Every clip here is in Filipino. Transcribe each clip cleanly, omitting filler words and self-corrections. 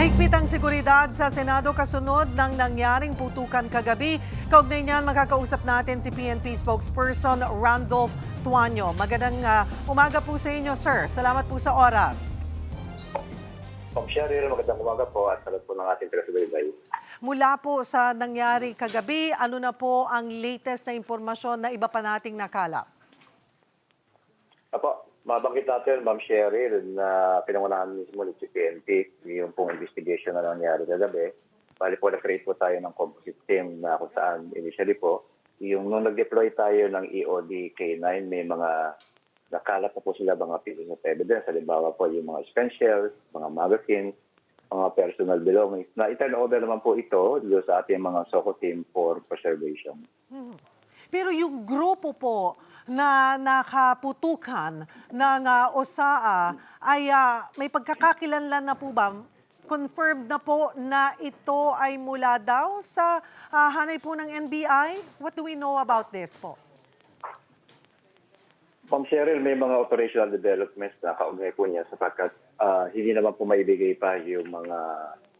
Mahigpit ang seguridad sa Senado kasunod ng nangyaring putukan kagabi. Kaugnay niyan, makakausap natin si PNP spokesperson Randolph Tuanyo. Magandang umaga po sa inyo, sir. Salamat po sa oras. Ma'am Cheryl, magandang umaga po at salat po ng ating taga-subaybay. Mula po sa nangyari kagabi, ano na po ang latest na impormasyon na iba pa nating nakalap? Apo, mabanggit natin, Ma'am Cheryl, na pinangunahan mismo ng PNP yung pong investigation na nangyari kagabi. Bali po, na-create po tayo ng composite team na kung saan initially po, yung nung nag-deploy tayo ng EOD K9, may mga nakalap po sila mga pieces of evidence. Halimbawa po yung mga spent shells, mga magazines, mga personal belongings. Na i-turn over naman po ito doon sa ating mga SOCO team for preservation. Pero yung grupo po na nakaputukan ng OSAA ay may pagkakakilanlan na po ba? Confirmed na po na ito ay mula daw sa hanay po ng NBI? What do we know about this po? Ma'am Cheryl, may mga operational developments na kaugnay po niya sapagkat hindi naman po maibigay pa yung mga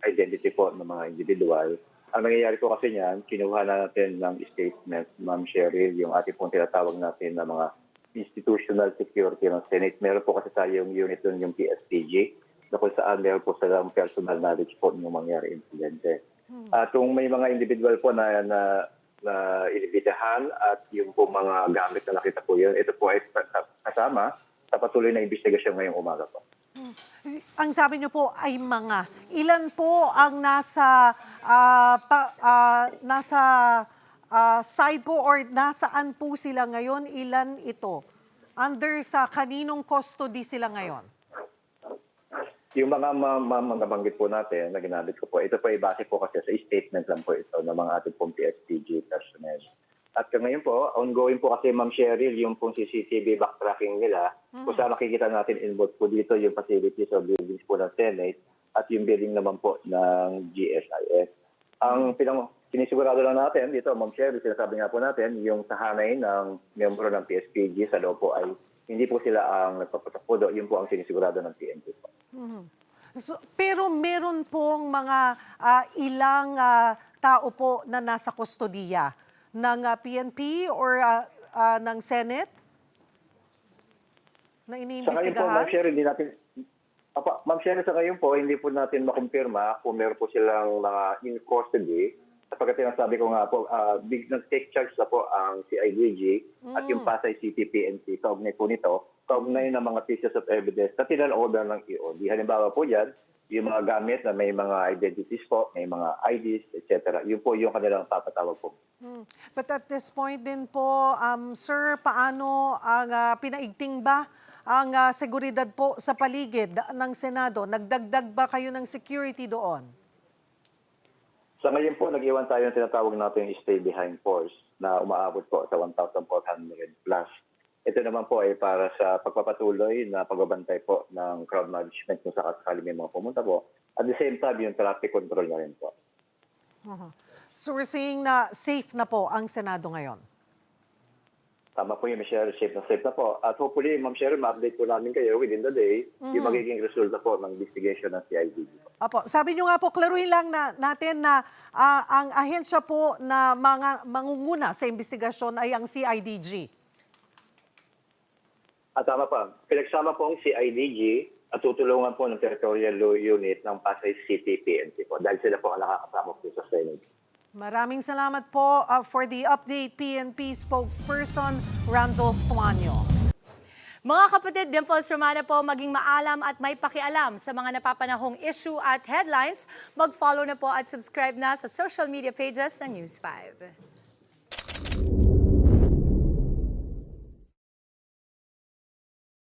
identity po ng mga individual. Ang nangyayari po kasi niyan, kinuha na natin ng statement, Ma'am Cheryl, yung ating pong tinatawag natin na mga institutional security ng Senate. Meron po kasi tayong unit doon, yung PSPG, na kung saan meron po silang personal knowledge po ng mangyari insidente. At kung may mga individual po na inibitahan at yung po mga gamit na nakita po yun, ito po ay kasama sa patuloy na investigasyon ngayong umaga po. Ang sabi niyo po ay mga. Ilan po ang nasa side po or nasaan po sila ngayon? Ilan ito? Under sa kaninong custody sila ngayon? Yung mga banggit po natin na ginamit ko po, ito po ay base po kasi sa statement lang po ito ng mga ating pong PSPG personnel. At ngayon po, ongoing po kasi Ma'am Cheryl, yung pong CCTV backtracking nila, kung saan makikita natin involved po dito yung facilities or buildings po ng Senate at yung building naman po ng GSIS. Ang sinisigurado lang natin dito, Ma'am Cheryl, sinasabi nga po natin, yung tahanay ng miyembro ng PSPG sa loob po ay hindi po sila ang nagpapatakbo, yun po ang sinisigurado ng PNP po. So, pero meron pong mga ilang tao po na nasa kustodiya ng PNP or ng Senate na Sa ngayon po, iniimbestigahan? Ma'am Cheryl, Ma'am Cheryl, sa ngayon po, hindi po natin makumpirma kung meron po silang mga in custody. Sapagkat sinasabi ko nga po, nag-take charge na po ang CIDG at yung Pasay City PNP. Kaugnay po nito, kaugnay ng mga pieces of evidence na tinal-order ng EOD. Halimbawa po yan, yung mga gamit na may mga identities po, may mga IDs, etc. Yun po yung kanilang papatawag po. But at this point din po, sir, paano ang pinaigting ba ang seguridad po sa paligid ng Senado? Nagdagdag ba kayo ng security doon? Sa ngayon po, nag-iwan tayo ng tinatawag natin yung stay behind force na umaabot po sa 1,400 plus. Ito naman po ay para sa pagpapatuloy na pagbabantay po ng crowd management kung sakasakali may mga pumunta po. At the same time, yung traffic control na rin po. So we're seeing na safe na po ang Senado ngayon? Tama po yung Michelle, safe na po. At hopefully, Ma'am Cheryl, ma-update po namin kayo within the day yung magiging resulta po ng investigation ng CIDG. Apo, sabi niyo nga po, klaruhin lang natin na ang ahensya po na mga mangunguna sa investigasyon ay ang CIDG. At tama pa, pinagsama po ang CIDG at tutulungan po ng Territorial Law Unit ng Pasay City PNP po dahil sila po ang nakakasama po sa Senate. Maraming salamat po for the update, PNP spokesperson Randolph Tuanyo. Mga kapatid, Dimples Romana po, maging maalam at may pakialam sa mga napapanahong issue at headlines. Mag-follow na po at subscribe na sa social media pages ng News 5.